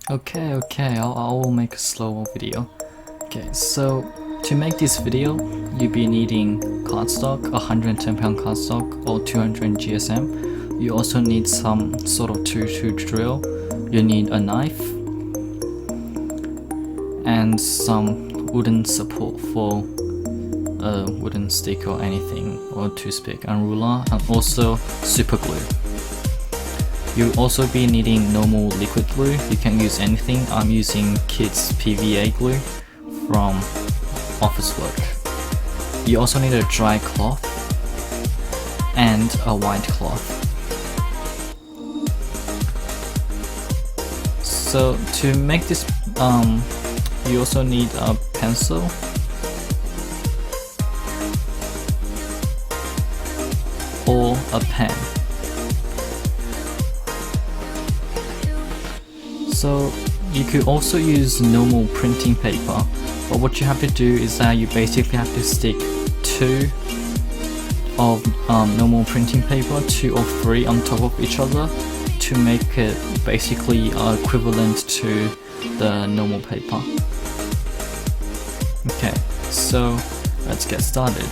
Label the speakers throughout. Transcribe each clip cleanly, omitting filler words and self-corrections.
Speaker 1: Okay, I will make a slow video. Okay, so to make this video, you'll be needing cardstock, 110-pound cardstock or 200 GSM. You also need some sort of tool to drill. You need a knife and some wooden support for a wooden stick or anything, or toothpick and ruler, and also super glue. You'll also be needing normal liquid glue. You can use anything. I'm using kids PVA glue from office work. You also need a dry cloth and a white cloth. So to make this, you also need a pencil or a pen. So you could also use normal printing paper, but what you have to do is that you basically have to stick 2 of normal printing paper, 2 or 3 on top of each other to make it basically equivalent to the normal paper. Okay, so let's get started.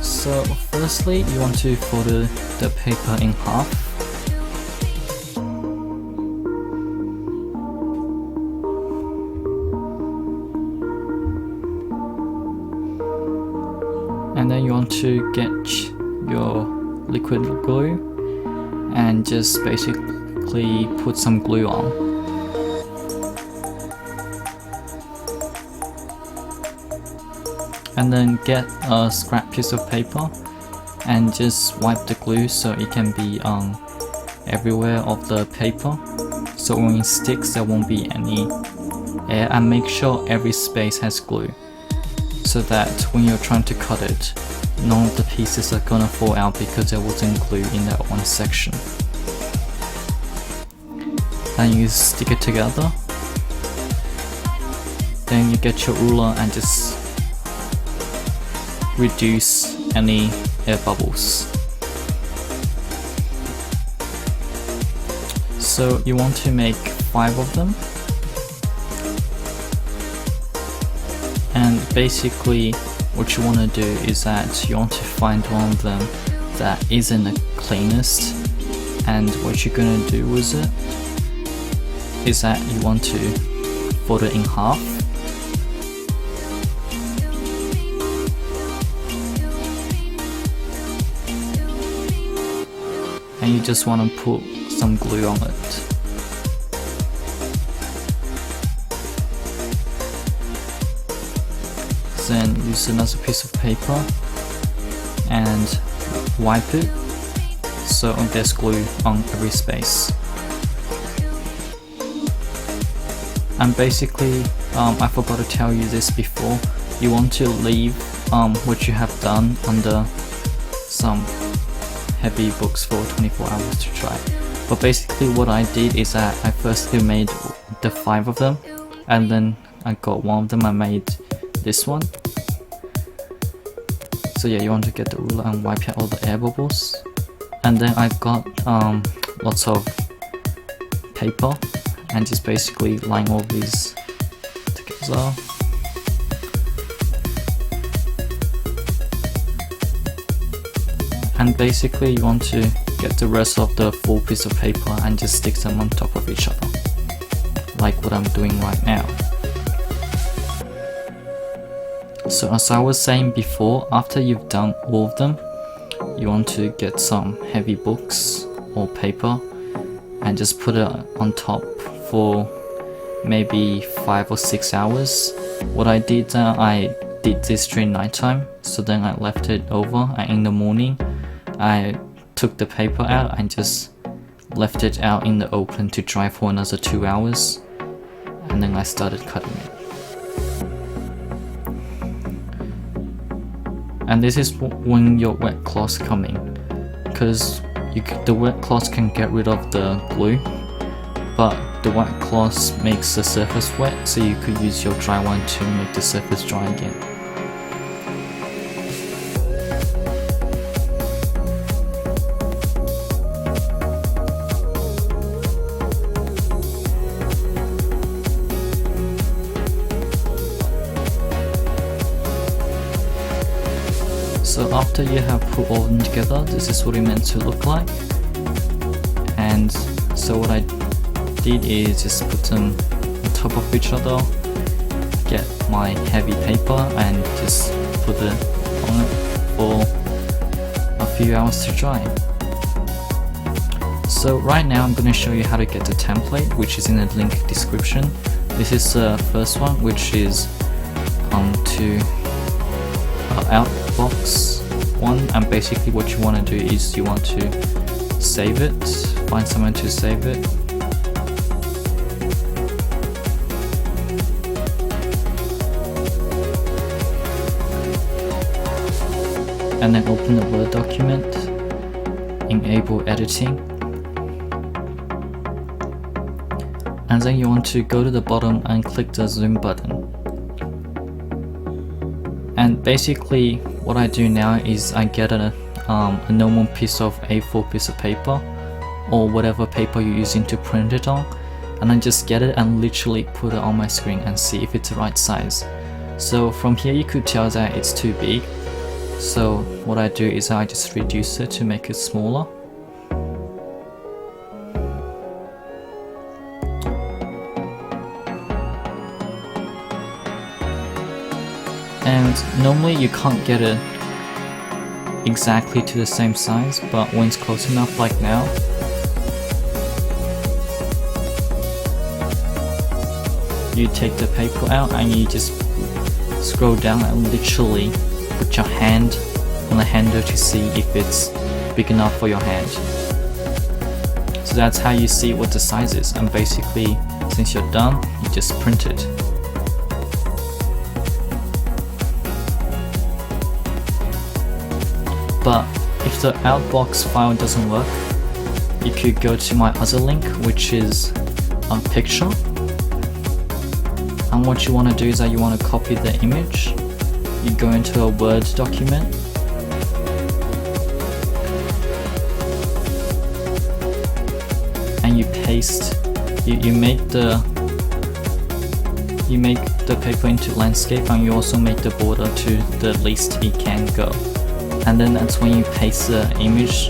Speaker 1: So firstly, you want to fold the paper in half. And then you want to get your liquid glue and just basically put some glue on. And then get a scrap piece of paper and just wipe the glue so it can be everywhere of the paper, so when it sticks there won't be any air, and make sure every space has glue so that when you're trying to cut it, none of the pieces are gonna fall out because there wasn't glue in that one section. Then you stick it together, then you get your ruler and just reduce any air bubbles. So you want to make 5 of them, and basically what you want to do is that you want to find one of them that isn't the cleanest, and what you're gonna do with it is that you want to fold it in half. And you just want to put some glue on it. Then use another piece of paper and wipe it so there's glue on every space. And basically, I forgot to tell you this before, you want to leave what you have done under some heavy books for 24 hours to dry. But basically what I did is that I firstly made the 5 of them, and then I got one of them, I made this one. So yeah, you want to get the ruler and wipe out all the air bubbles. And then I've got lots of paper and just basically line all these together. And basically you want to get the rest of the full piece of paper and just stick them on top of each other, like what I'm doing right now. So as I was saying before, after you've done all of them, you want to get some heavy books or paper and just put it on top for maybe 5 or 6 hours. What I did, I did this during nighttime, so then I left it over, and in the morning I took the paper out and just left it out in the open to dry for another 2 hours, and then I started cutting it. And this is when your wet cloths come in, because the wet cloths can get rid of the glue, but the wet cloth makes the surface wet, so you could use your dry one to make the surface dry again. So after you have put all of them together, this is what it meant to look like. And so what I did is just put them on top of each other, get my heavy paper and just put it on it for a few hours to dry. So right now I'm going to show you how to get the template, which is in the link description. This is the first one, which is to outbox one, and basically what you want to do is you want to save it, find somewhere to save it. And then open the Word document, enable editing, and then you want to go to the bottom and click the zoom button. And basically what I do now is I get a normal piece of A4 piece of paper or whatever paper you're using to print it on, and I just get it and literally put it on my screen and see if it's the right size. So from here you could tell that it's too big. So what I do is I just reduce it to make it smaller. And normally you can't get it exactly to the same size, but when it's close enough like now, you take the paper out and you just scroll down and literally put your hand on the handle to see if it's big enough for your hand. So that's how you see what the size is, and basically since you're done, you just print it. But if the outbox file doesn't work, you could go to my other link, which is a picture. And what you want to do is that you want to copy the image. You go into a Word document, and you paste. You make the paper into landscape, and you also make the border to the least it can go. And then that's when you paste the image.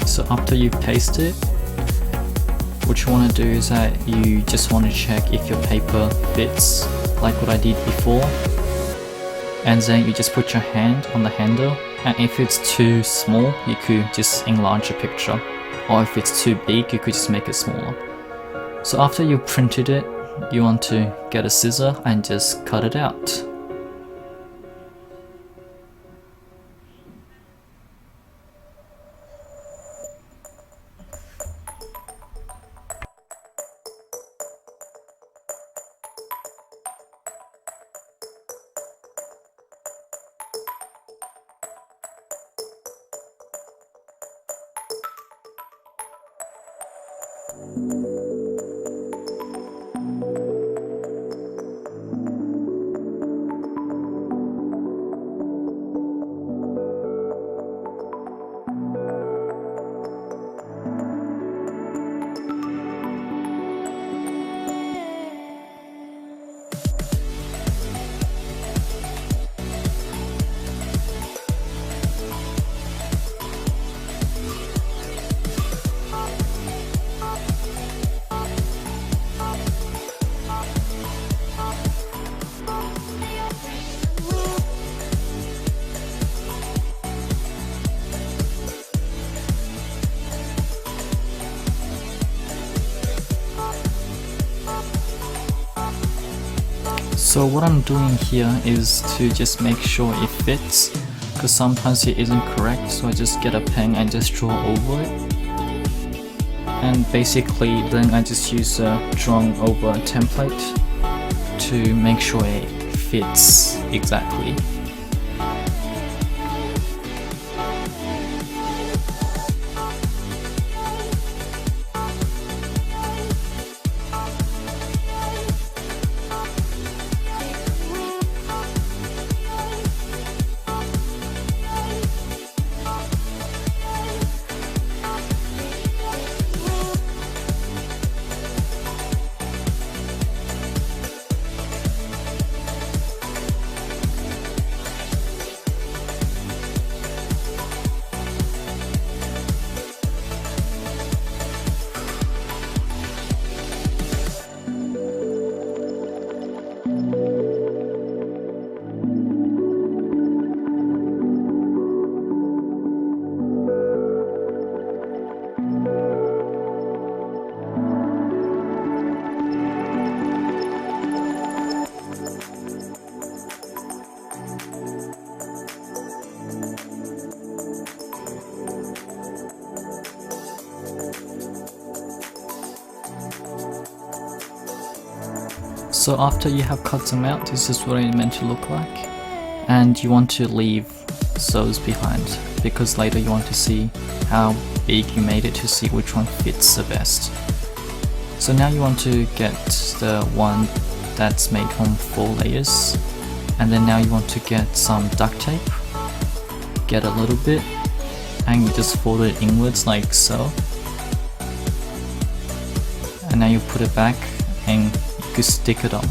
Speaker 1: So after you paste it, what you want to do is that you just want to check if your paper fits like what I did before, and then you just put your hand on the handle, and if it's too small you could just enlarge the picture, or if it's too big you could just make it smaller. So after you printed it, you want to get a scissor and just cut it out. So what I'm doing here is to just make sure it fits, because sometimes it isn't correct, so I just get a pen and just draw over it. And basically then I just use a drawn over template to make sure it fits exactly. So after you have cut them out, this is what it's meant to look like. And you want to leave those behind, because later you want to see how big you made it to see which one fits the best. So now you want to get the one that's made from 4 layers, and then now you want to get some duct tape, get a little bit, and you just fold it inwards like so. And now you put it back and you can stick it on.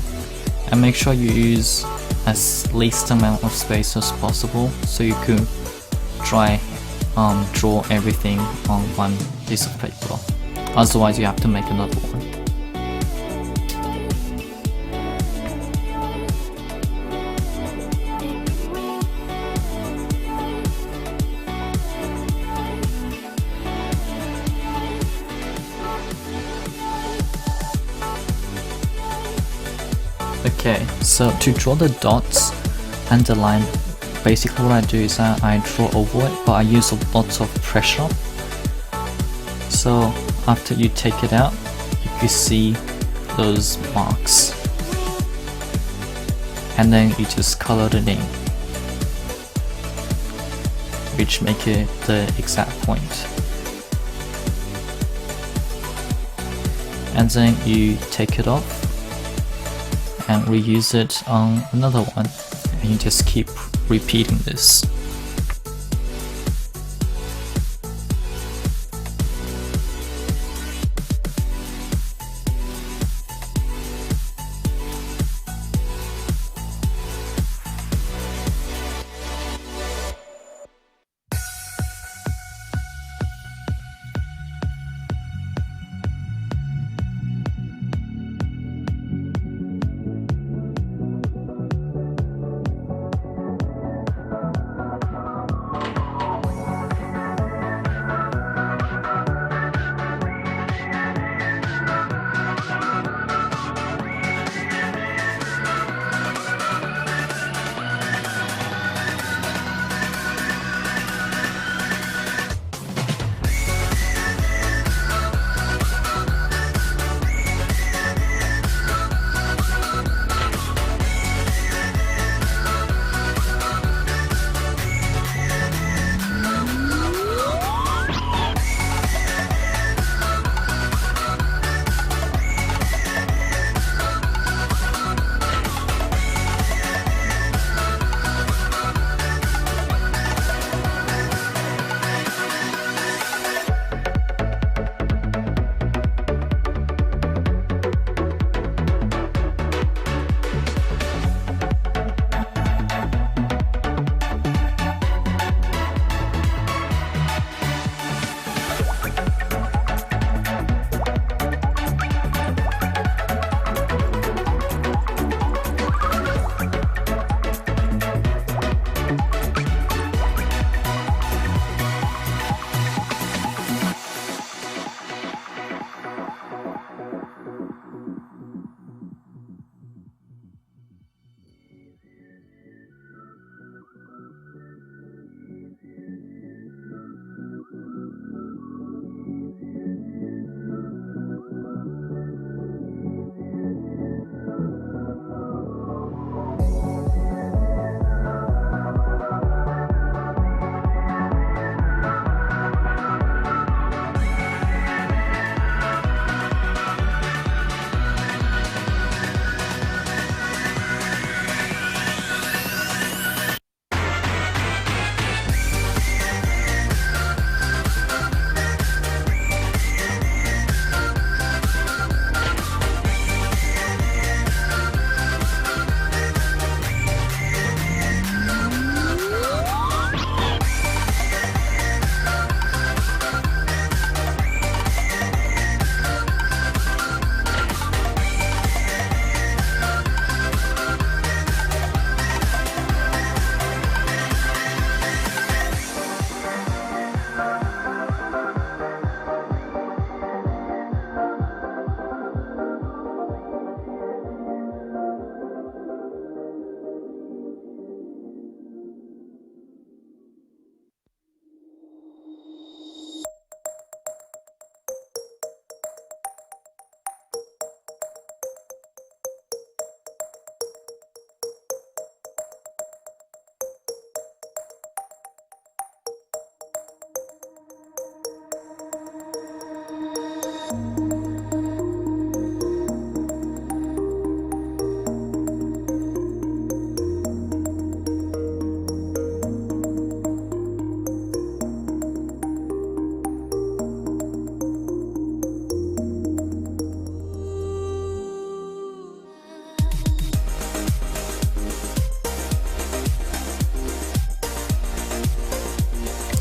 Speaker 1: And make sure you use as least amount of space as possible so you can draw everything on one piece of paper. Otherwise you have to make another one. Okay, so to draw the dots and the line, basically what I do is that I draw over it, but I use lots of pressure. So after you take it out, you can see those marks. And then you just color it in, which make it the exact point. And then you take it off and reuse it on another one, and you just keep repeating this.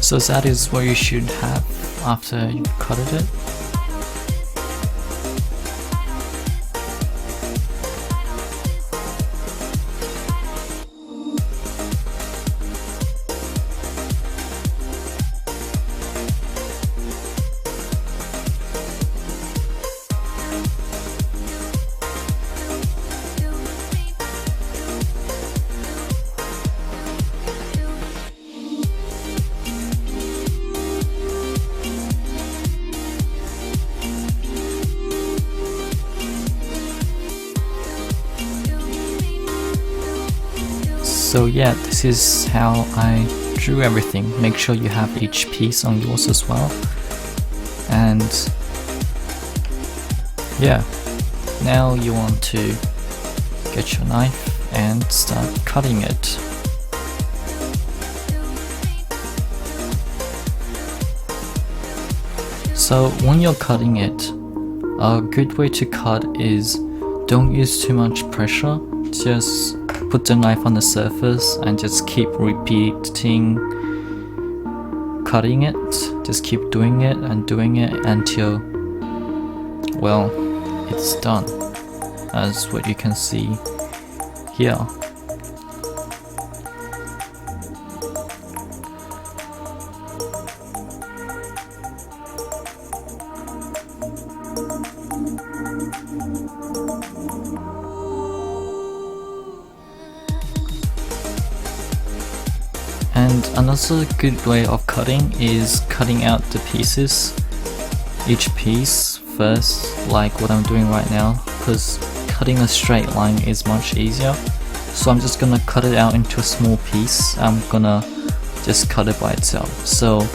Speaker 1: So that is what you should have after you cut it. So yeah, this is how I drew everything. Make sure you have each piece on yours as well. And yeah, now you want to get your knife and start cutting it. So when you're cutting it, a good way to cut is don't use too much pressure. Just put the knife on the surface and just keep repeating cutting it. Just keep doing it until, well, it's done, as what you can see here. And another good way of cutting is cutting out the pieces, each piece first, like what I'm doing right now, because cutting a straight line is much easier. So I'm just gonna cut it out into a small piece. I'm gonna just cut it by itself. So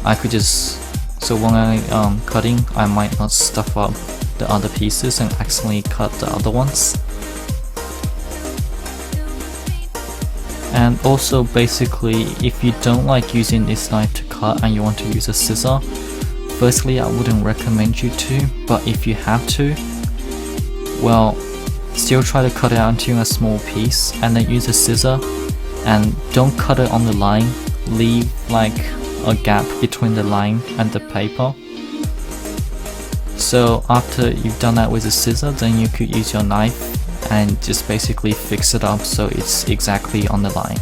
Speaker 1: I could just, so when I'm cutting, I might not stuff up the other pieces and accidentally cut the other ones. And also basically, if you don't like using this knife to cut and you want to use a scissor, firstly I wouldn't recommend you to, but if you have to, well, still try to cut it out into a small piece and then use a scissor, and don't cut it on the line, leave like a gap between the line and the paper. So after you've done that with a scissor, then you could use your knife and just basically fix it up so it's exactly on the line.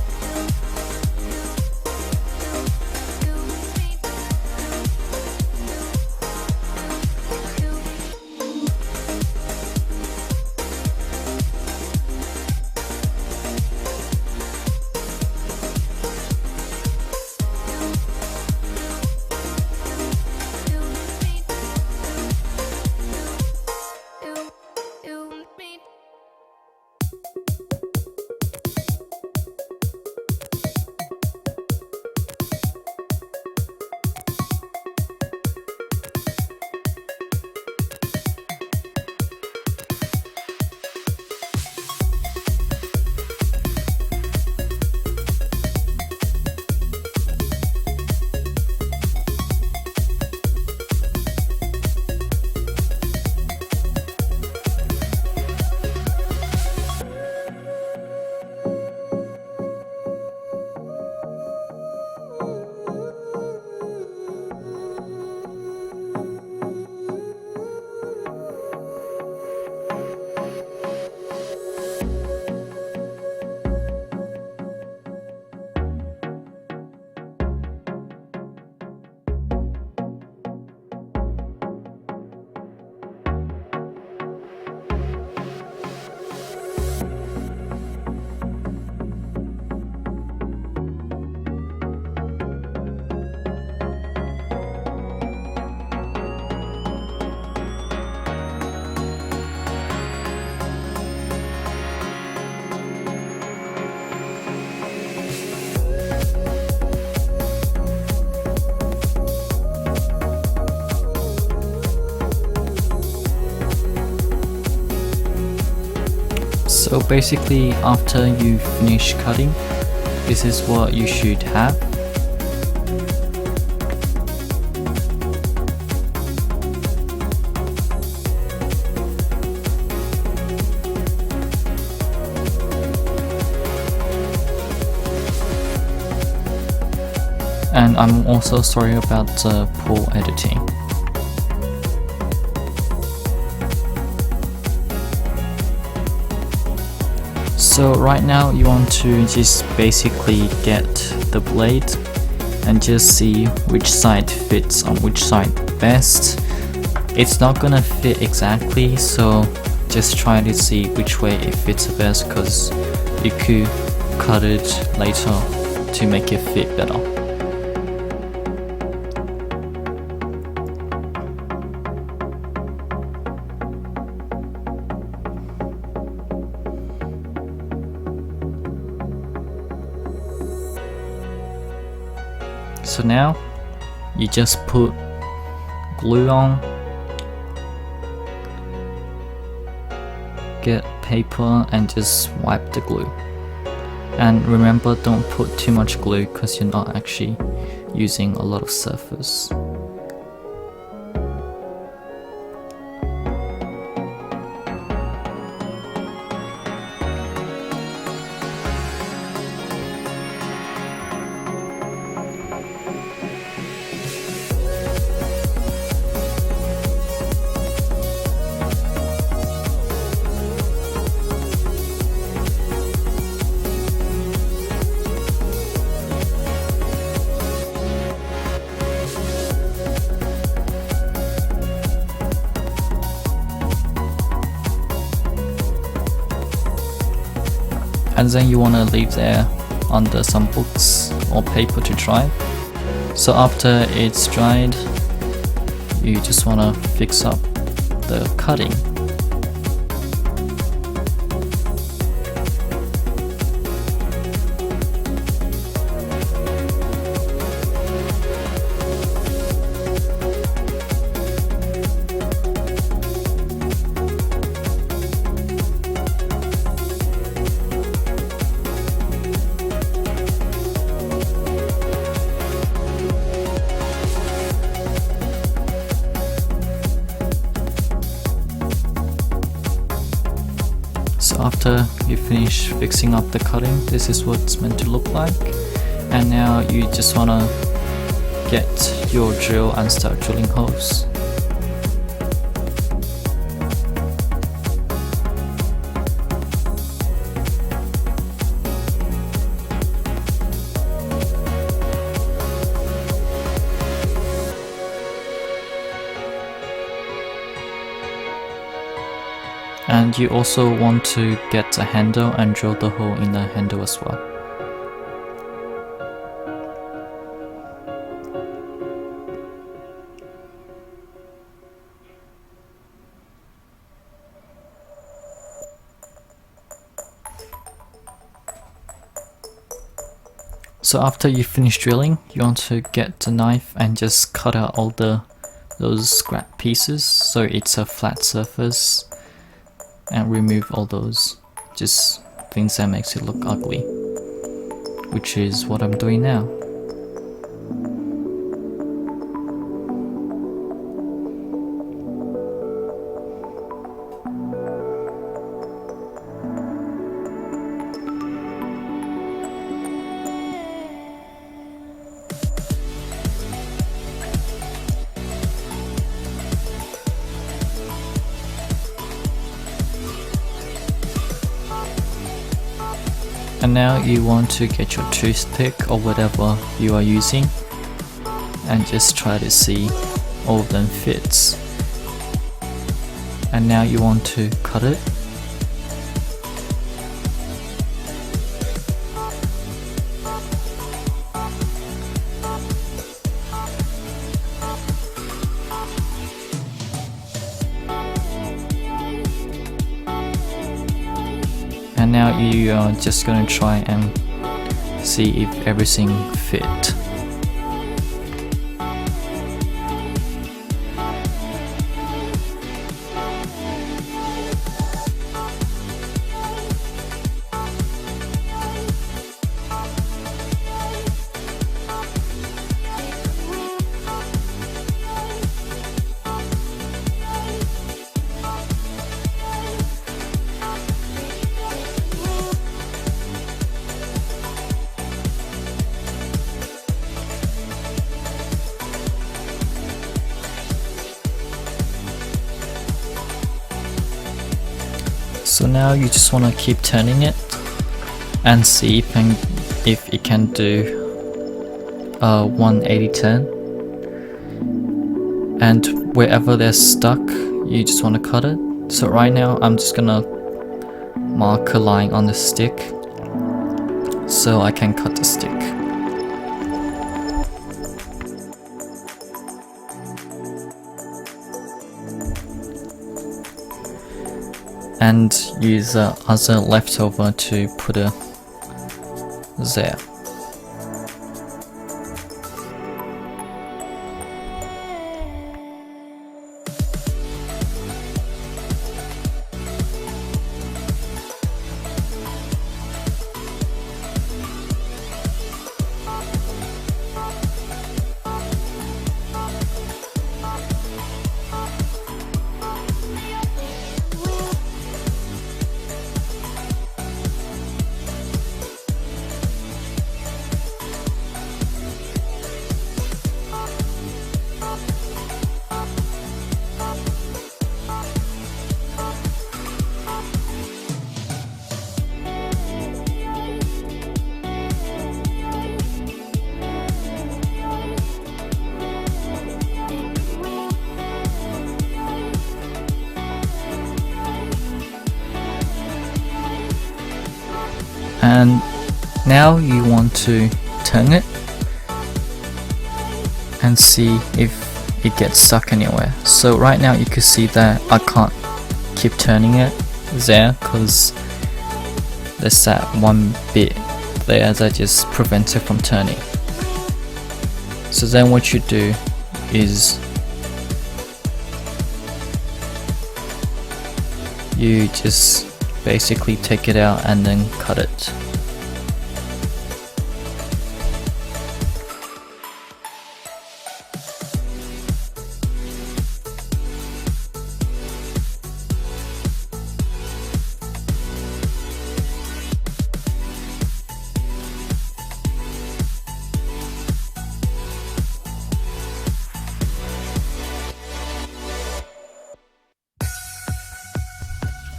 Speaker 1: So basically, after you finish cutting, this is what you should have. And I'm also sorry about the poor editing. So right now you want to just basically get the blade and just see which side fits on which side best. It's not gonna fit exactly, so just try to see which way it fits the best, because you could cut it later to make it fit better. So now you just put glue on, get paper and just wipe the glue. And remember, don't put too much glue because you're not actually using a lot of surface. And then you want to leave there under some books or paper to dry. So after it's dried, you just want to fix up the cutting. So after you finish fixing up the cutting, this is what it's meant to look like. And now you just want to get your drill and start drilling holes. And you also want to get a handle and drill the hole in the handle as well. So after you finish drilling, you want to get the knife and just cut out all those scrap pieces so it's a flat surface. And remove all those just things that makes it look ugly, which is what I'm doing now. And now you want to get your toothpick or whatever you are using and just try to see all of them fits. And now you want to cut it. And now you are just gonna try and see if everything fit. So now you just want to keep turning it and see if it can do a 180 turn, and wherever they're stuck you just want to cut it. So right now I'm just gonna mark a line on the stick so I can cut the stick. And use the other leftover to put it there. And now you want to turn it and see if it gets stuck anywhere. So right now you can see that I can't keep turning it there because there's that one bit there that just prevents it from turning. So then what you do is you just basically take it out and then cut it.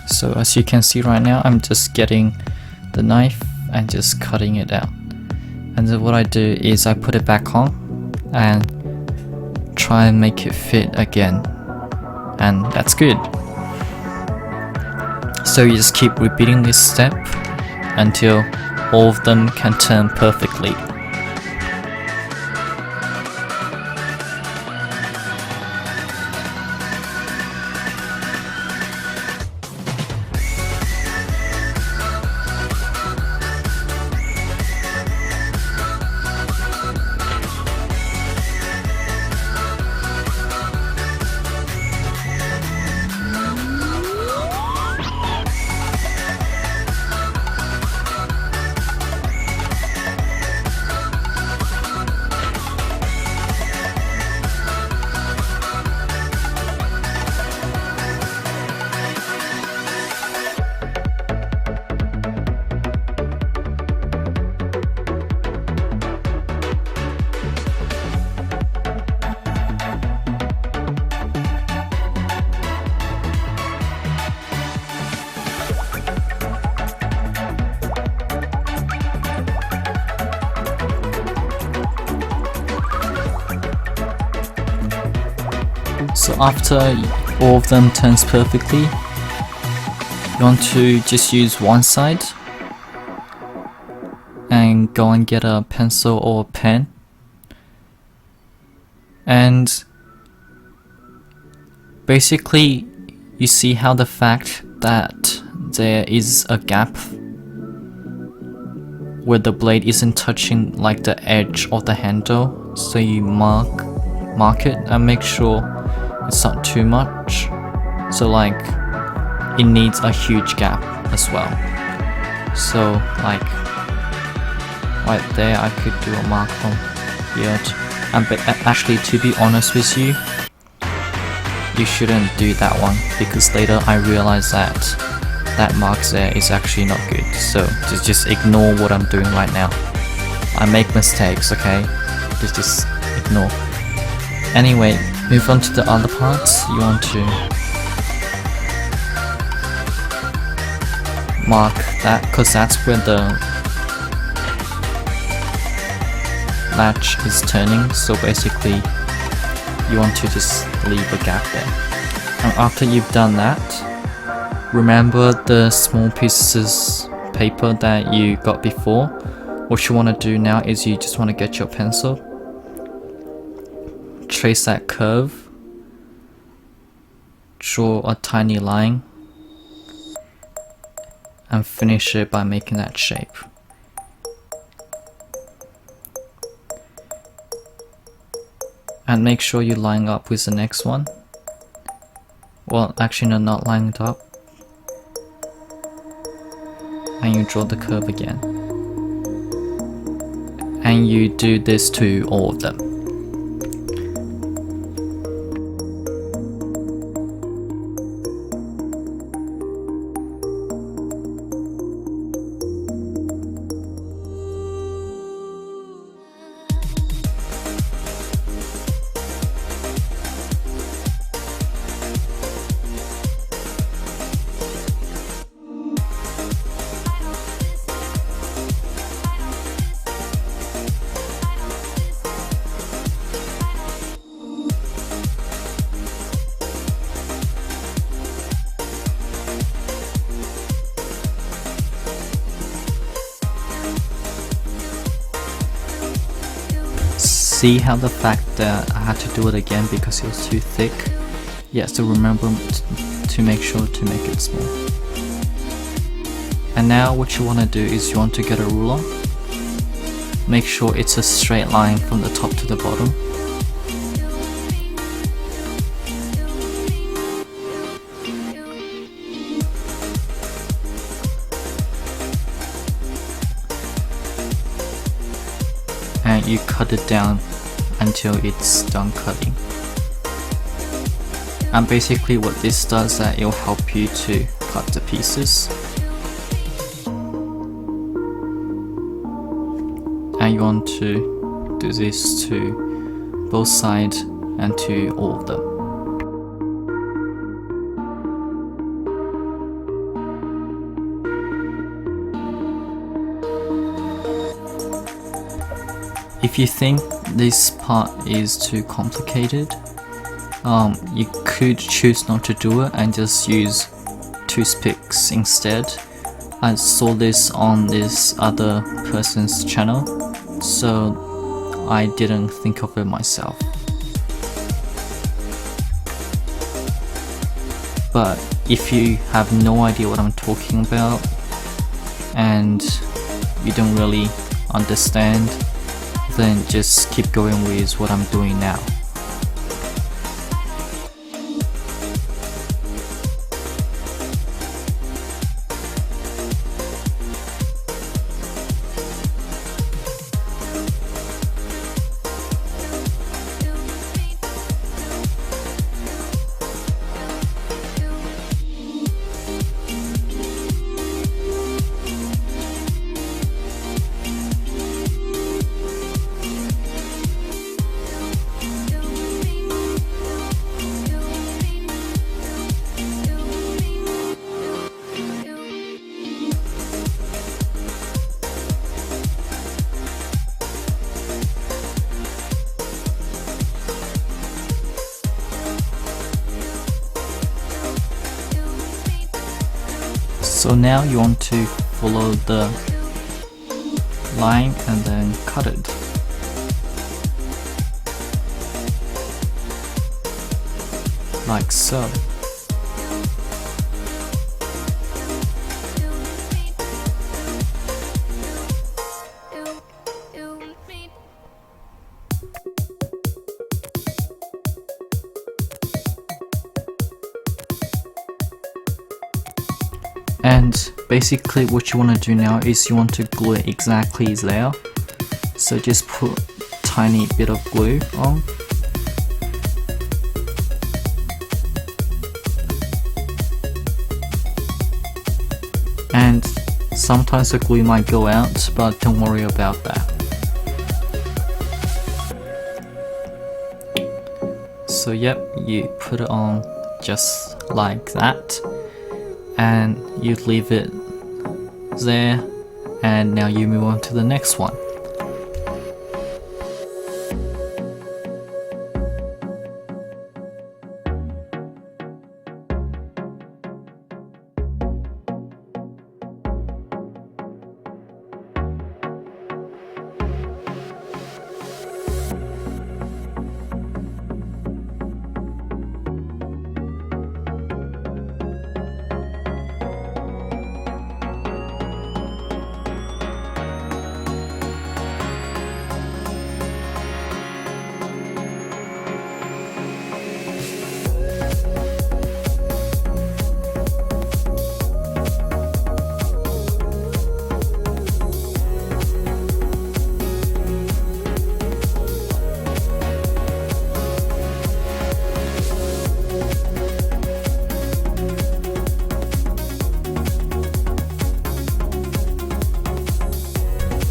Speaker 1: So as you can see right now, I'm just getting the knife and just cutting it out. And then what I do is I put it back on and try and make it fit again. And that's good. So you just keep repeating this step until all of them can turn perfectly. So after all of them turns perfectly, you want to just use one side and go and get a pencil or a pen, and basically you see how the fact that there is a gap where the blade isn't touching like the edge of the handle, so you mark it and make sure it's not too much. So like it needs a huge gap as well. So like right there I could do a mark from here but actually, to be honest with you, you shouldn't do that one, because later I realized that that mark there is actually not good. So just ignore what I'm doing right now. I make mistakes, okay? Just ignore. Anyway, move on to the other parts. You want to mark that, because that's where the latch is turning. So basically you want to just leave a gap there. And after you've done that, remember the small pieces of paper that you got before. What you want to do now is you just want to get your pencil, trace that curve, draw a tiny line, and finish it by making that shape. And make sure you line up with the next one. Well, actually no, not lined up. And you draw the curve again. And you do this to all of them. See how the fact that I had to do it again because it was too thick? Yeah, so remember to make sure to make it small. And now what you want to do is you want to get a ruler. Make sure it's a straight line from the top to the bottom. And you cut it down until it's done cutting. And basically what this does, that it'll help you to cut the pieces. And you want to do this to both sides and to all of them. If you think this part is too complicated, you could choose not to do it and just use toothpicks instead. I saw this on this other person's channel, so I didn't think of it myself. But if you have no idea what I'm talking about and you don't really understand, then just keep going with what I'm doing now. So now you want to follow the line and then cut it. Like so. And basically what you want to do now is you want to glue it exactly there. So just put a tiny bit of glue on. And sometimes the glue might go out, but don't worry about that. So yep, you put it on just like that. And you leave it there, and now you move on to the next one.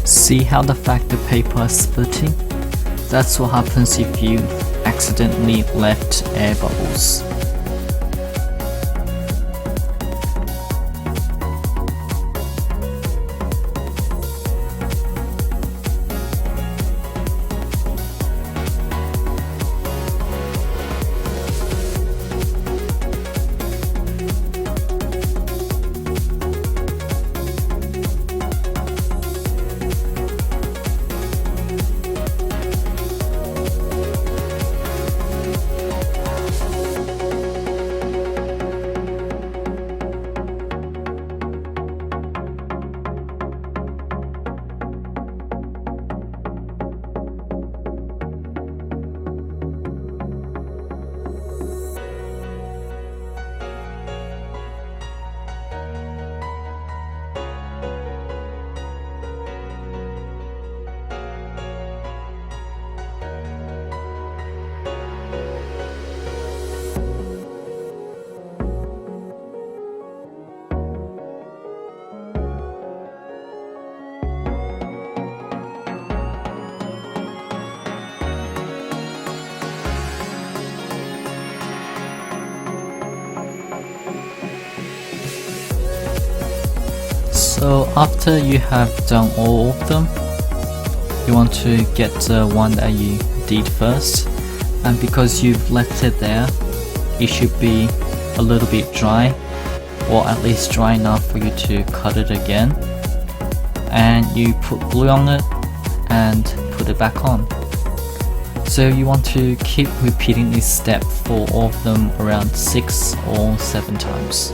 Speaker 1: See how the fact the paper is splitting? That's what happens if you accidentally left air bubbles. So after you have done all of them, you want to get the one that you did first, and because you've left it there, it should be a little bit dry, or at least dry enough for you to cut it again, and you put glue on it and put it back on. So you want to keep repeating this step for all of them around 6 or 7 times.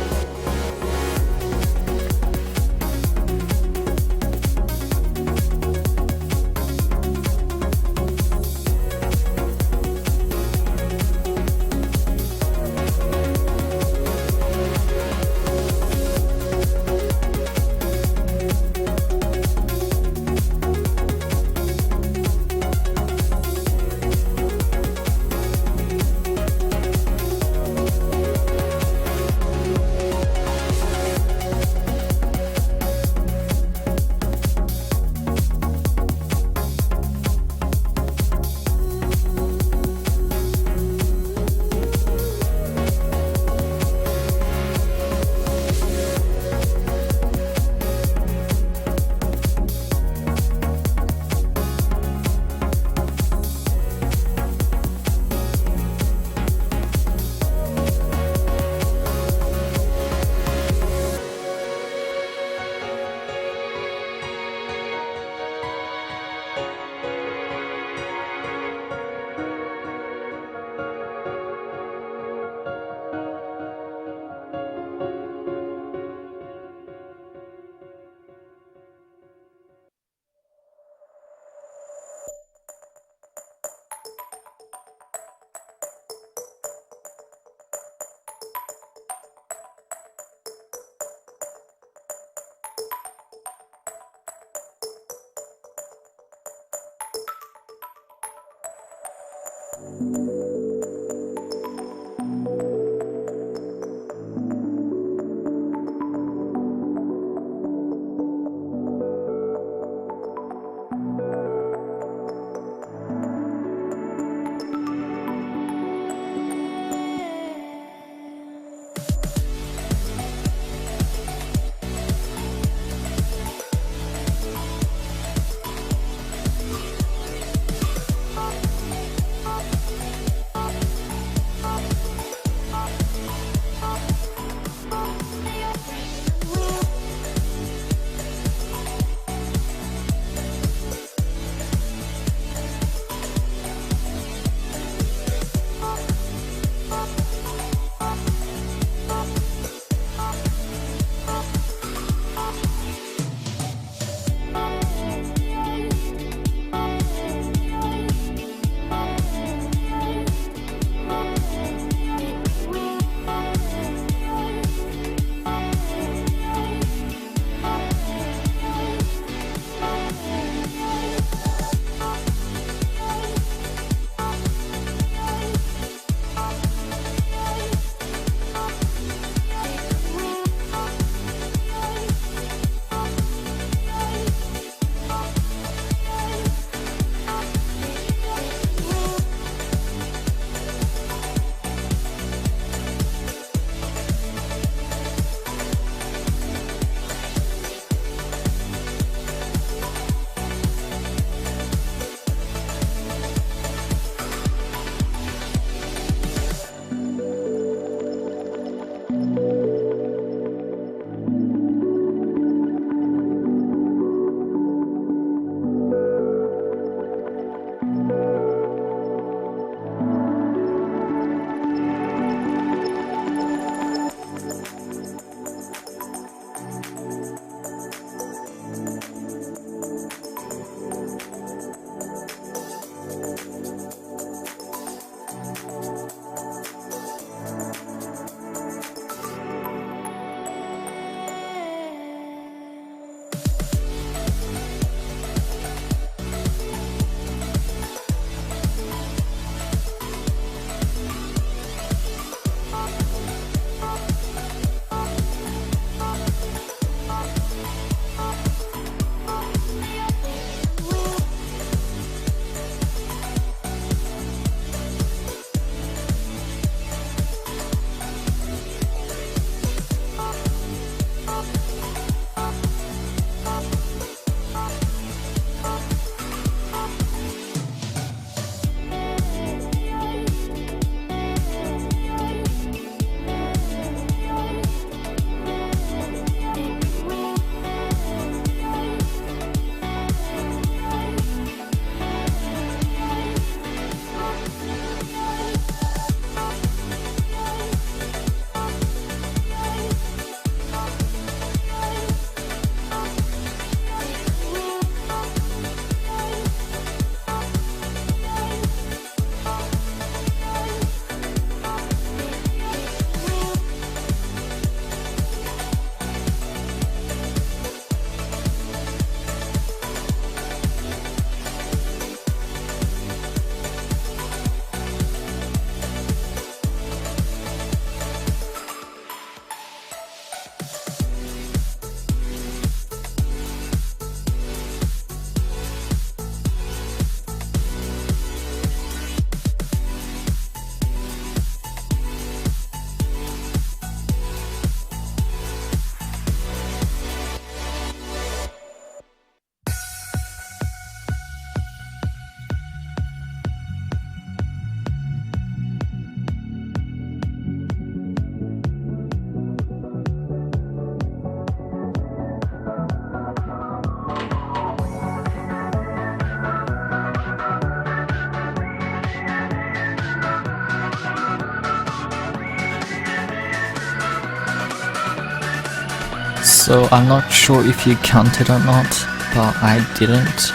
Speaker 1: So I'm not sure if you counted or not, but I didn't.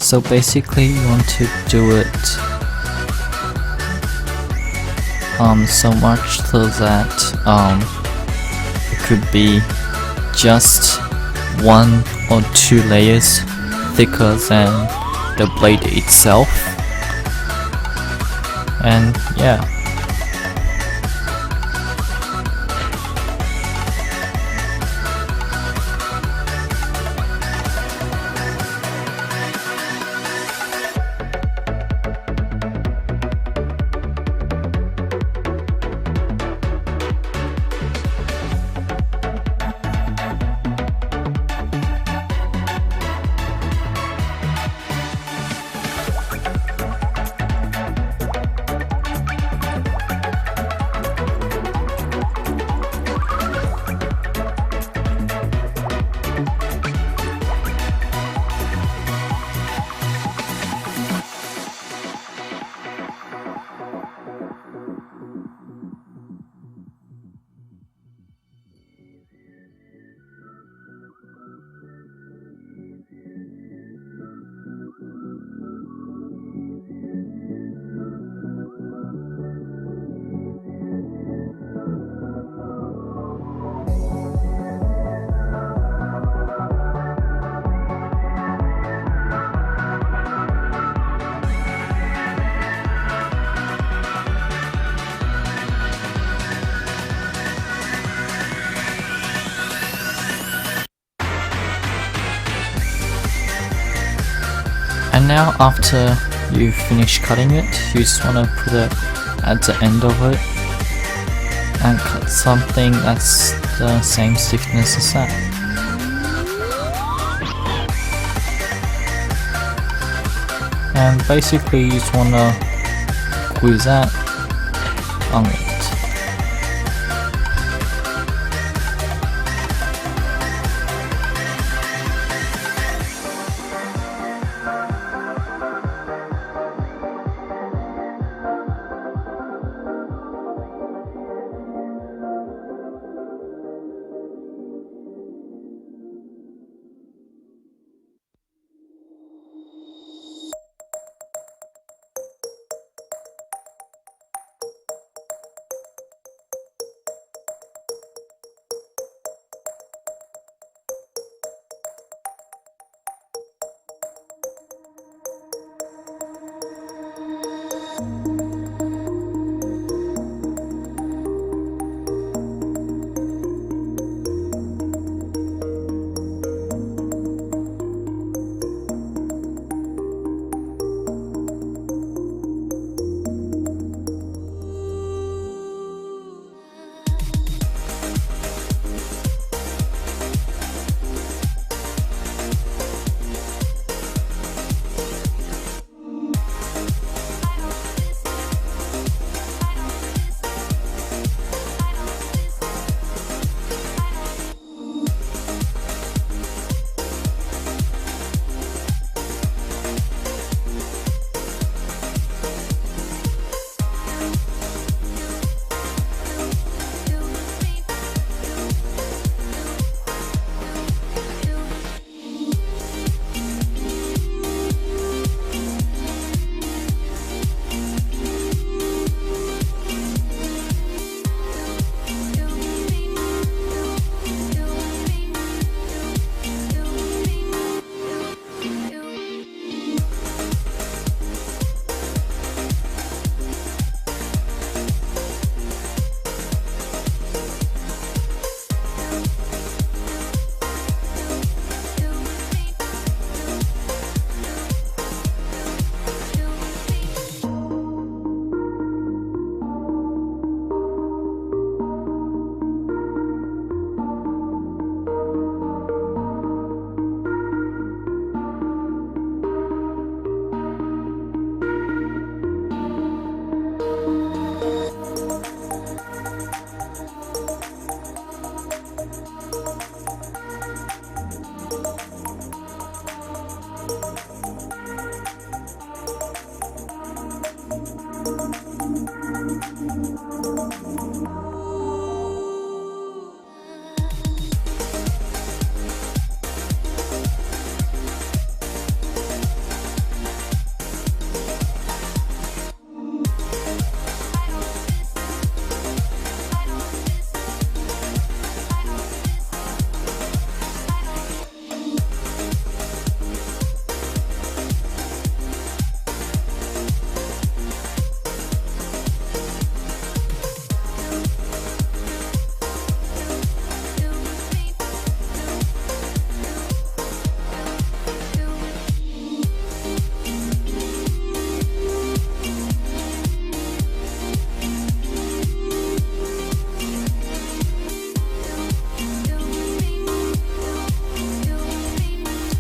Speaker 1: So basically you want to do it so much so that it could be just 1 or 2 layers thicker than the blade itself. And yeah. And now after you finish cutting it, you just want to put it at the end of it and cut something that's the same thickness as that. And basically you just want to glue that on it.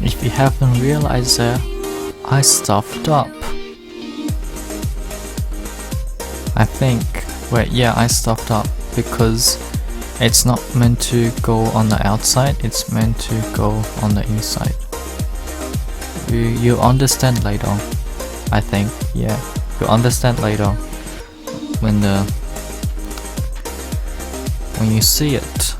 Speaker 1: If you haven't realized that, I stuffed up. I think, I stuffed up because it's not meant to go on the outside, it's meant to go on the inside. You understand later, I think, yeah. You'll understand later when you see it.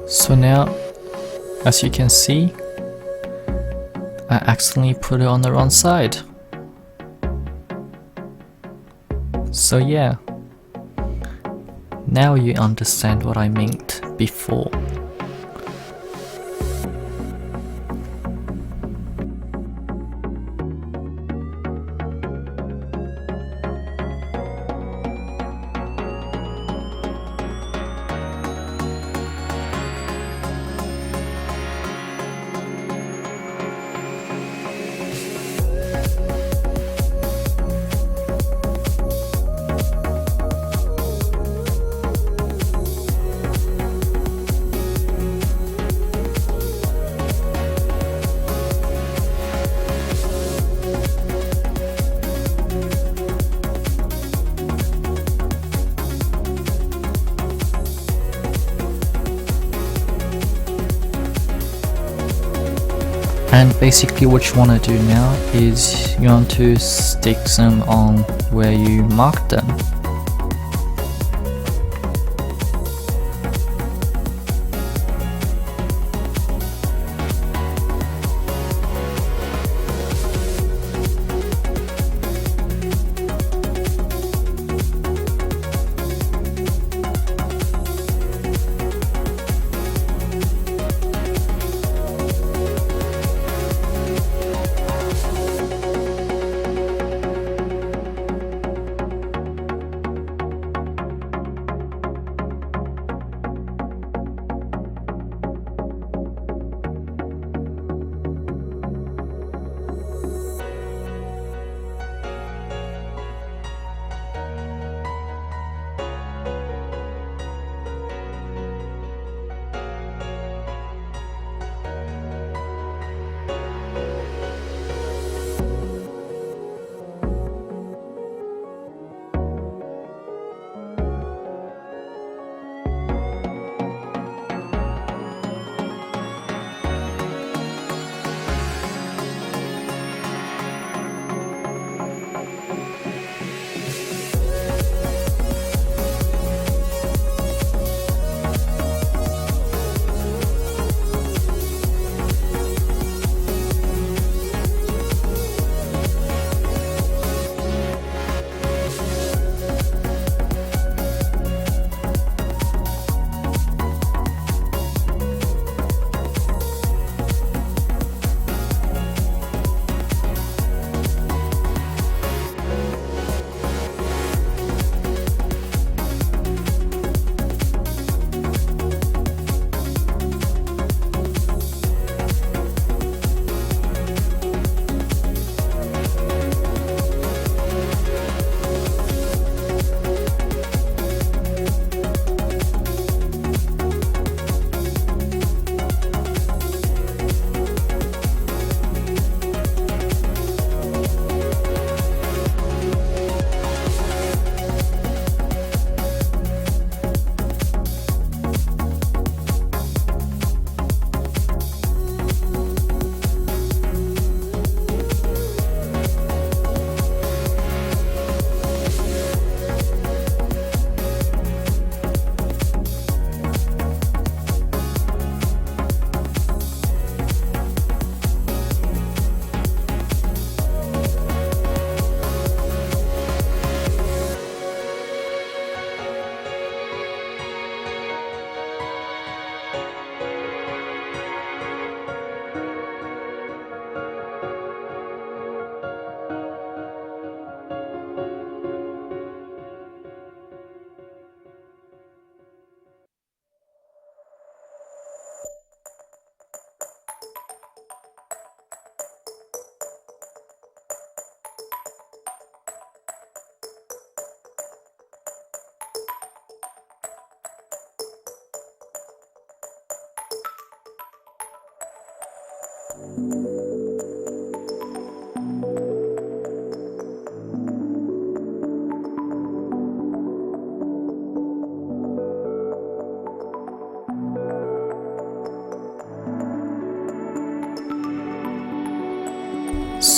Speaker 1: So now, as you can see, I accidentally put it on the wrong side. So yeah, now you understand what I meant before. And basically what you want to do now is you want to stick them on where you marked them.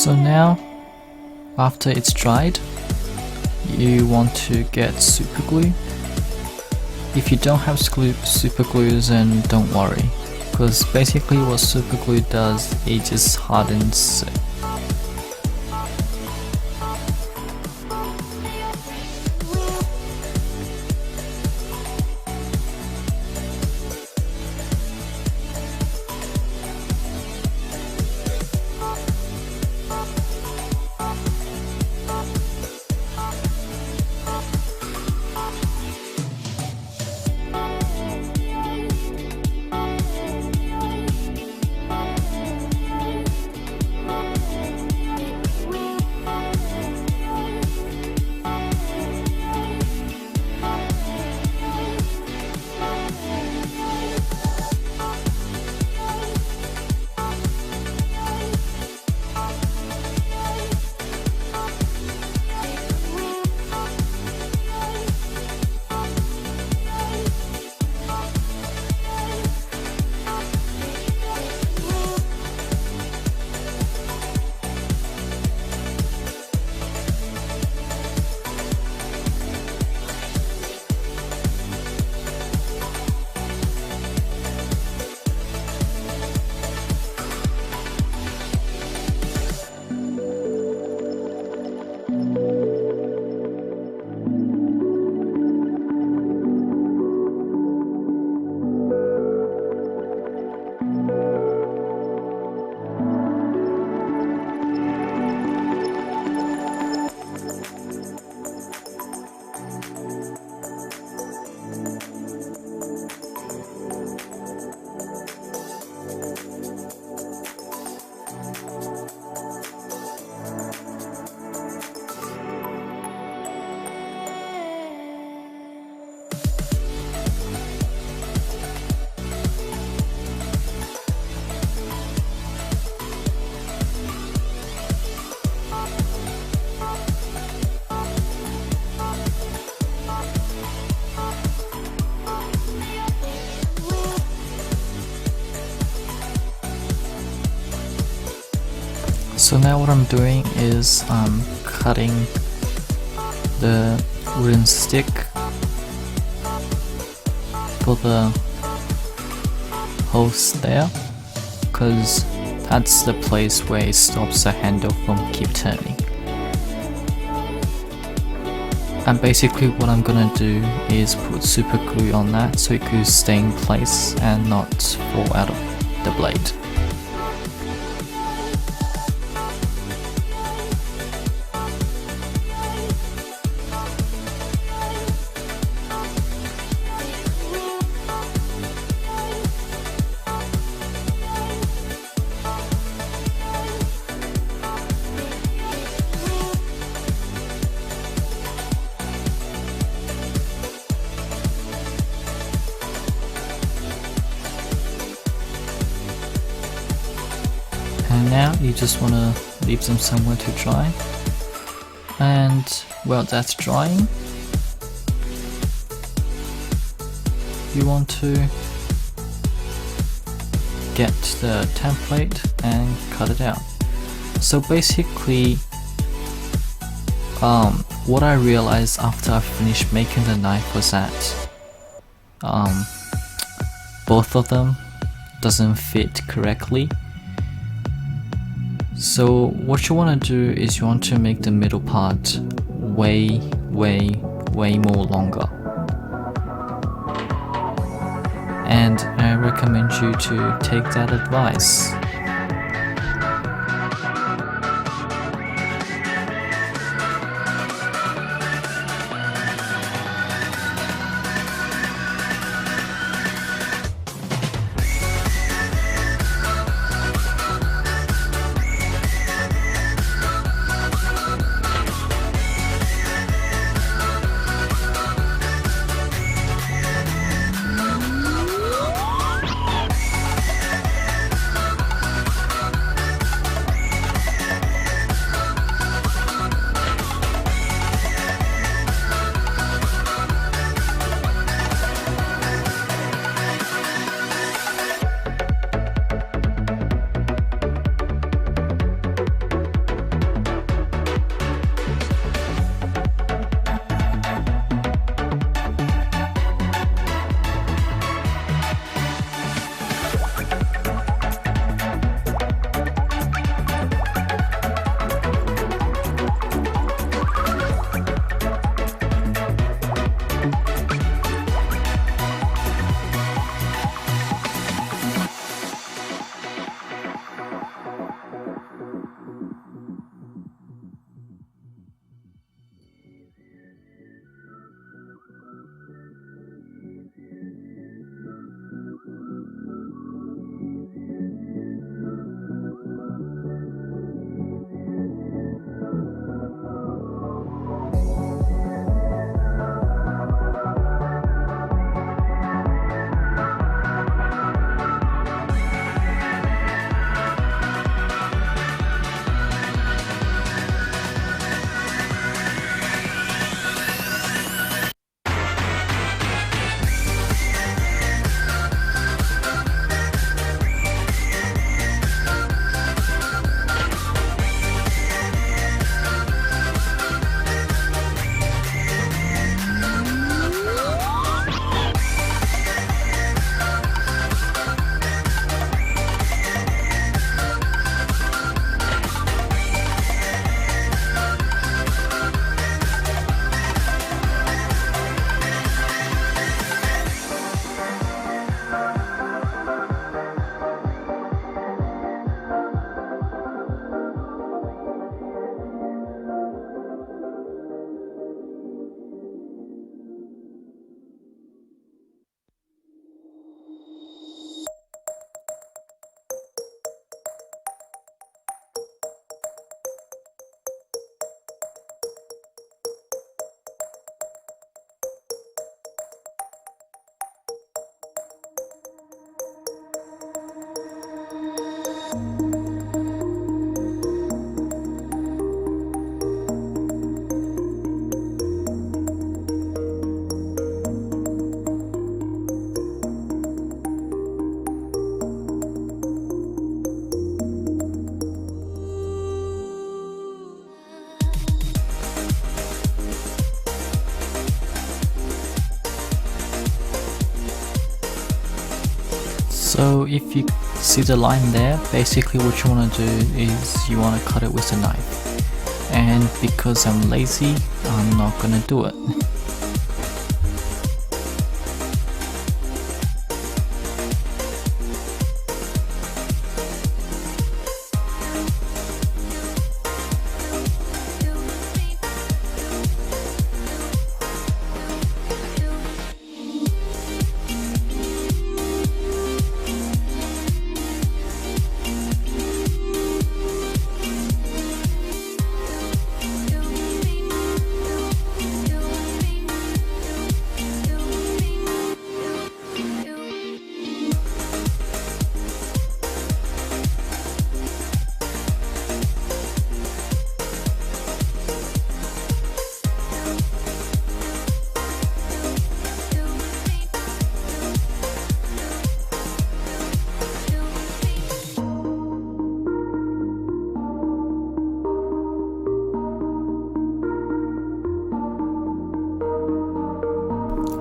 Speaker 1: So now, after it's dried, you want to get super glue. If you don't have super glue, then don't worry, because basically what super glue does, it just hardens it. So now what I'm doing is I'm cutting the wooden stick for the holes there, because that's the place where it stops the handle from keep turning. And basically what I'm gonna do is put super glue on that so it could stay in place and not fall out of the blade. And now you just want to leave them somewhere to dry, and while that's drying, you want to get the template and cut it out. So basically what I realized after I finished making the knife was that both of them doesn't fit correctly. So what you want to do is you want to make the middle part way more longer. And I recommend you to take that advice. So if you see the line there, basically what you want to do is you want to cut it with a knife, and because I'm lazy, I'm not gonna do it.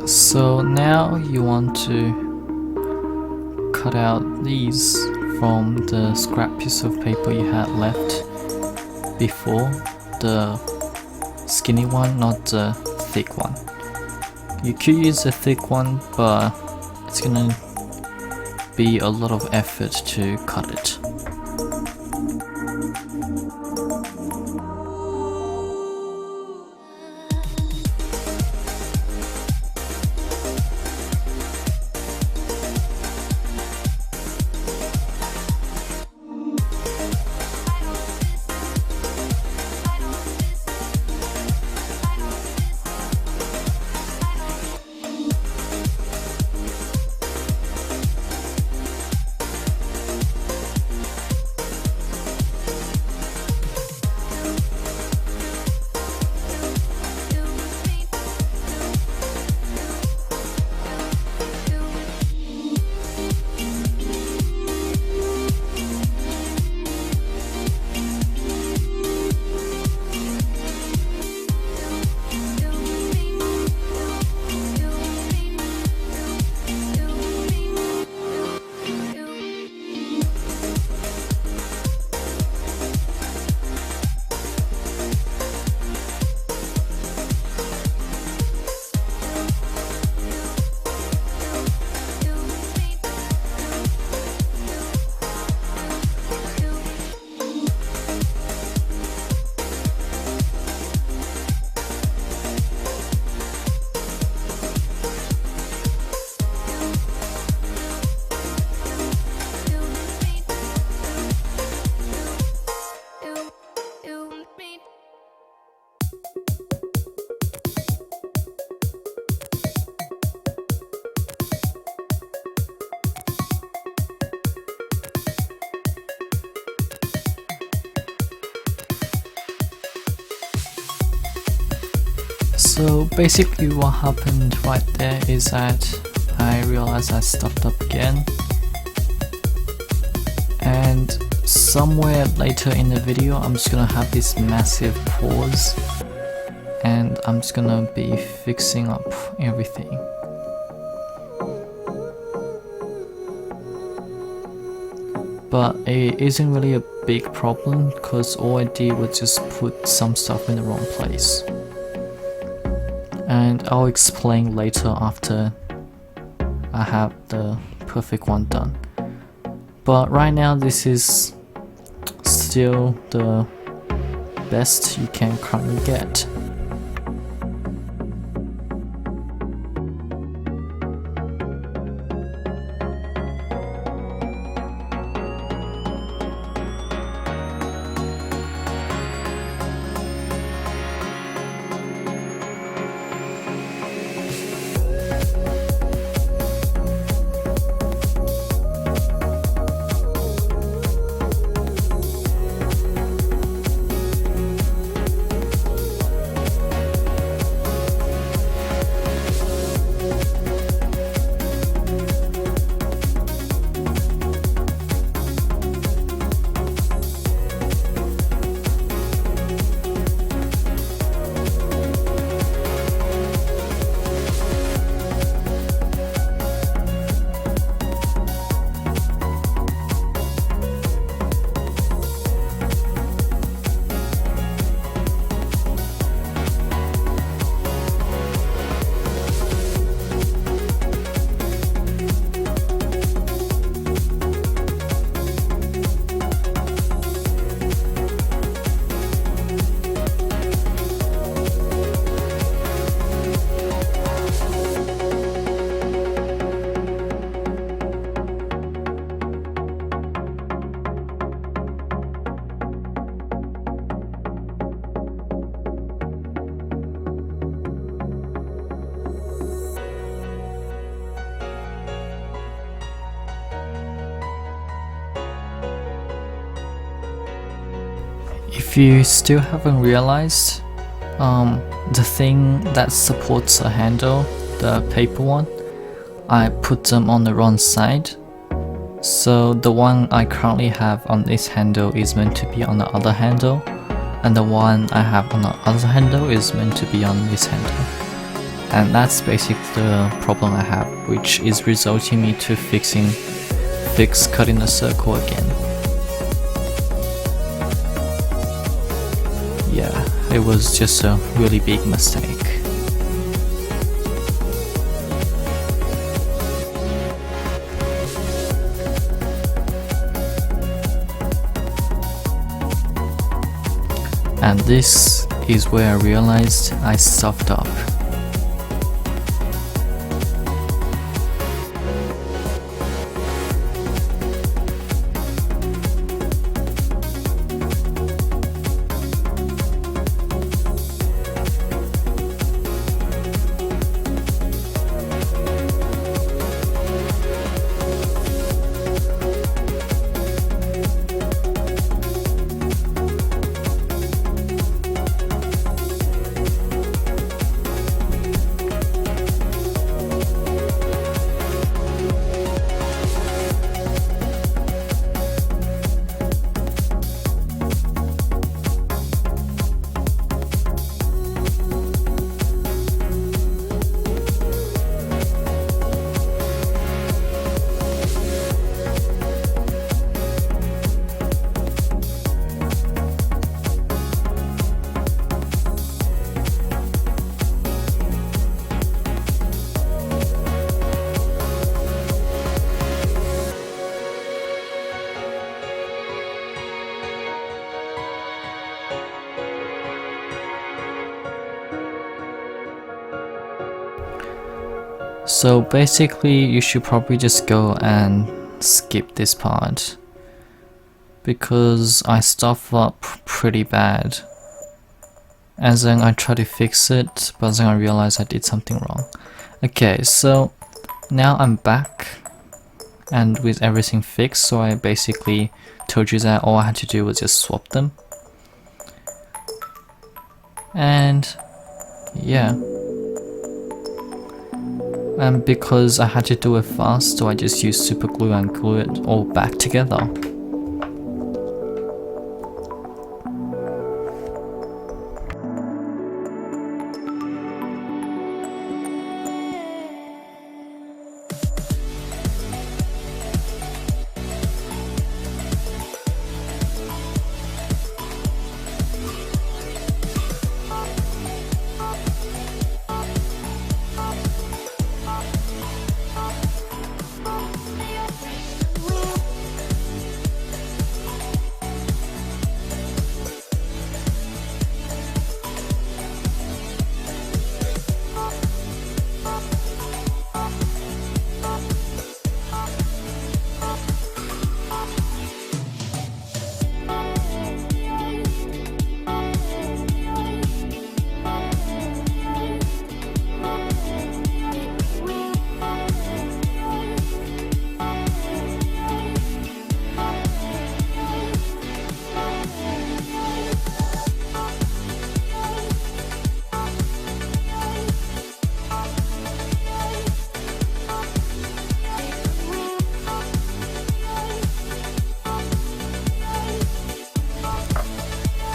Speaker 1: So now you want to cut out these from the scrap piece of paper you had left before, the skinny one, not the thick one. You could use a thick one, but it's gonna be a lot of effort to cut it. So basically what happened right there is that I realized I stuffed up again, and somewhere later in the video I'm just gonna have this massive pause and I'm just gonna be fixing up everything. But it isn't really a big problem because all I did was just put some stuff in the wrong place. And I'll explain later after I have the perfect one done. But right now this is still the best you can currently get. you still haven't realized, the thing that supports a handle, the paper one, I put them on the wrong side. So the one I currently have on this handle is meant to be on the other handle, and the one I have on the other handle is meant to be on this handle. And that's basically the problem I have, which is resulting me to fix cutting the circle again. Yeah, it was just a really big mistake. And this is where I realized I stuffed up. So basically you should probably just go and skip this part, because I stuff up pretty bad. And then I try to fix it, but then I realize I did something wrong. Okay, so now I'm back and with everything fixed, so I basically told you that all I had to do was just swap them. And yeah. And because I had to do it fast, so I just used super glue and glue it all back together.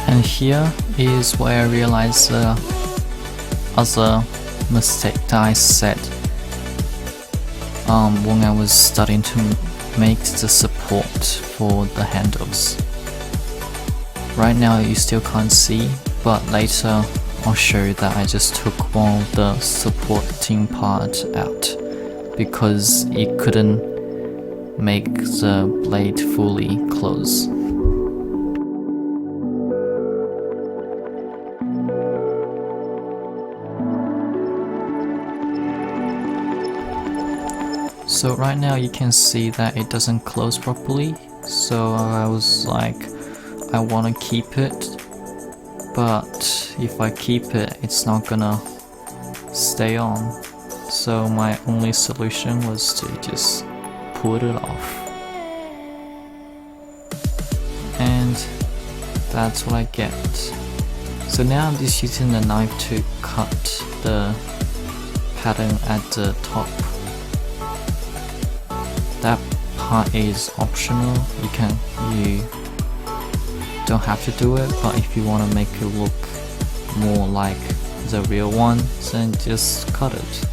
Speaker 1: And here is where I realized the other mistake that I said when I was starting to make the support for the handles. Right now you still can't see, but later I'll show you that I just took one of the supporting part out because it couldn't make the blade fully close. So right now you can see that it doesn't close properly, so I was like, I want to keep it, but if I keep it, it's not gonna stay on. So my only solution was to just pull it off. And That's what I get. So now I'm just using the knife to cut the pattern at the top. That part is optional. You don't have to do it, but if you want to make it look more like the real one, then just cut it.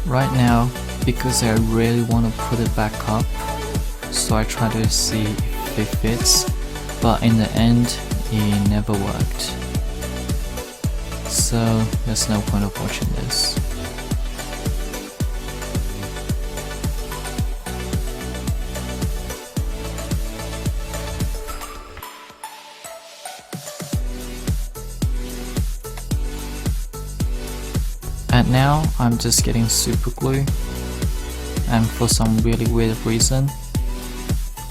Speaker 1: Right now, because I really want to put it back up, so I try to see if it fits, but in the end, it never worked. So there's no point of watching this. And now I'm just getting super glue, and for some really weird reason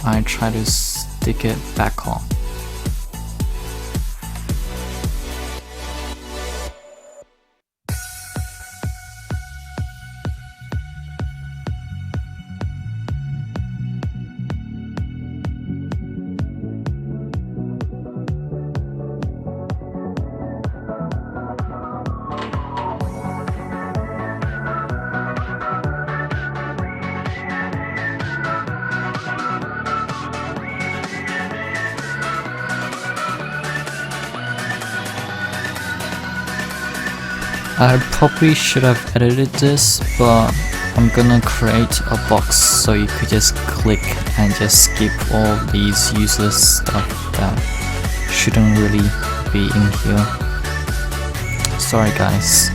Speaker 1: I try to stick it back on. I probably should have edited this, but I'm gonna create a box so you could just click and just skip all these useless stuff that shouldn't really be in here. Sorry guys.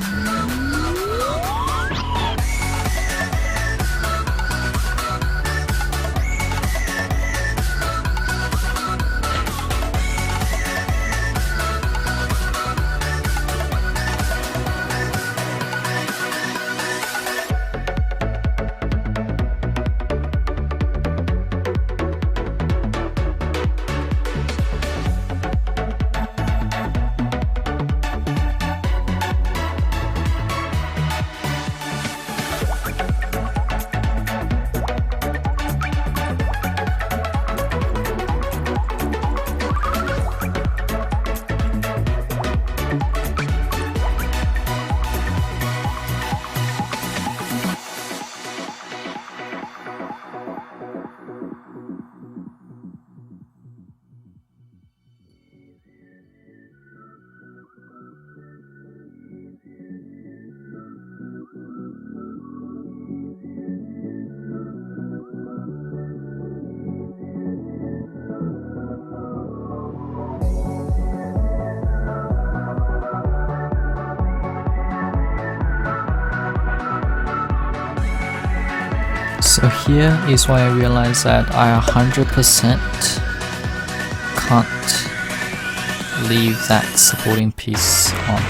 Speaker 1: So here is why I realized that I 100% can't leave that supporting piece on.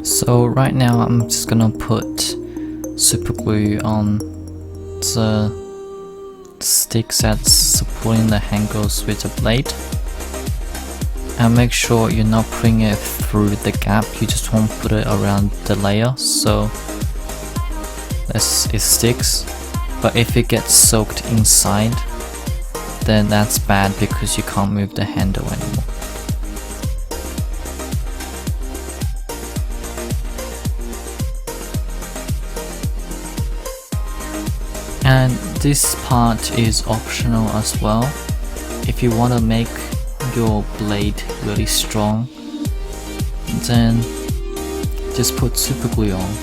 Speaker 1: So right now I'm just gonna put super glue on the sticks that's supporting the handles with the blade, and make sure you're not putting it through the gap, you just want to put it around the layer so it sticks. But if it gets soaked inside, then that's bad because you can't move the handle anymore. And this part is optional as well. If you want to make your blade really strong, then just put super glue on.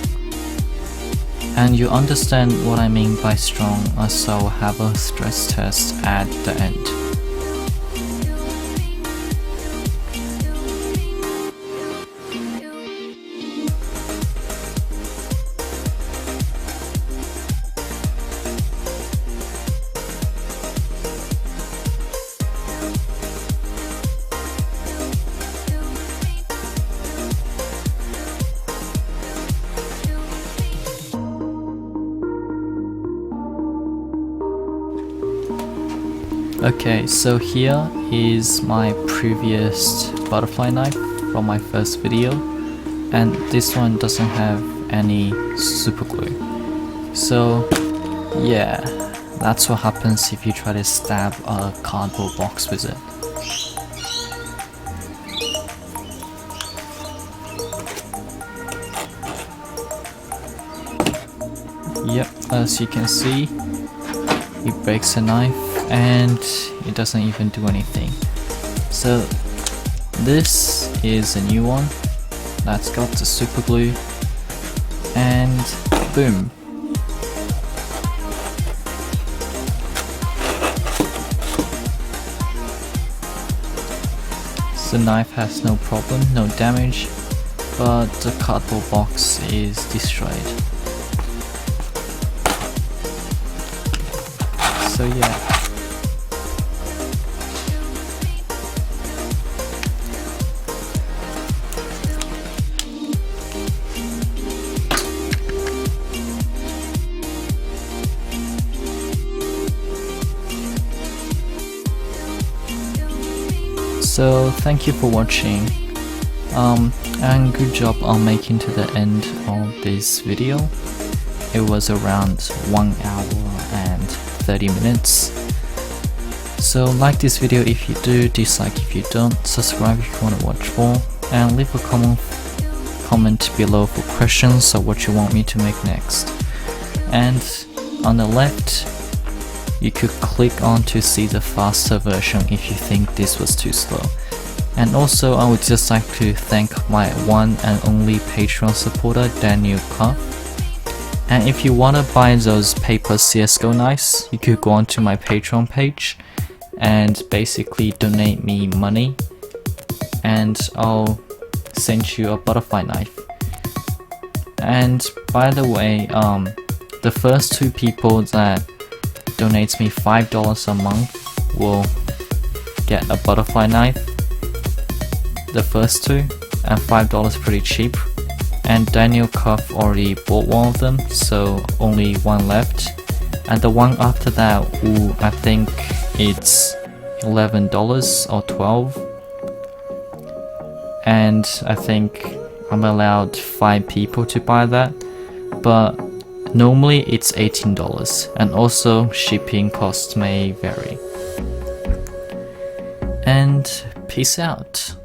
Speaker 1: And you understand what I mean by strong, as I'll have a stress test at the end. Okay, so here is my previous butterfly knife from my first video, and this one doesn't have any super glue. So yeah, that's what happens if you try to stab a cardboard box with it. Yep, as you can see, it breaks the knife and it doesn't even do anything. So this is a new one that's got the super glue, and boom. The knife has no problem, no damage, but the cardboard box is destroyed. So yeah. So thank you for watching, and good job on making to the end of this video. It was around 1 hour and 30 minutes. So like this video if you do, dislike if you don't, subscribe if you want to watch more, and leave a comment below for questions or what you want me to make next. And on the left, you could click on to see the faster version if you think this was too slow. And also I would just like to thank my one and only Patreon supporter, Daniel Cuff. And if you want to buy those paper CSGO knives, you could go onto my Patreon page and basically donate me money, and I'll send you a butterfly knife. And by the way, the first 2 people that donates me $5 a month will get a butterfly knife. The first 2, and $5 pretty cheap. And Daniel Cuff already bought one of them, so only one left. And the one after that, I think it's $11 or $12. And I think I'm allowed 5 people to buy that, but normally it's $18, and also shipping costs may vary. And peace out.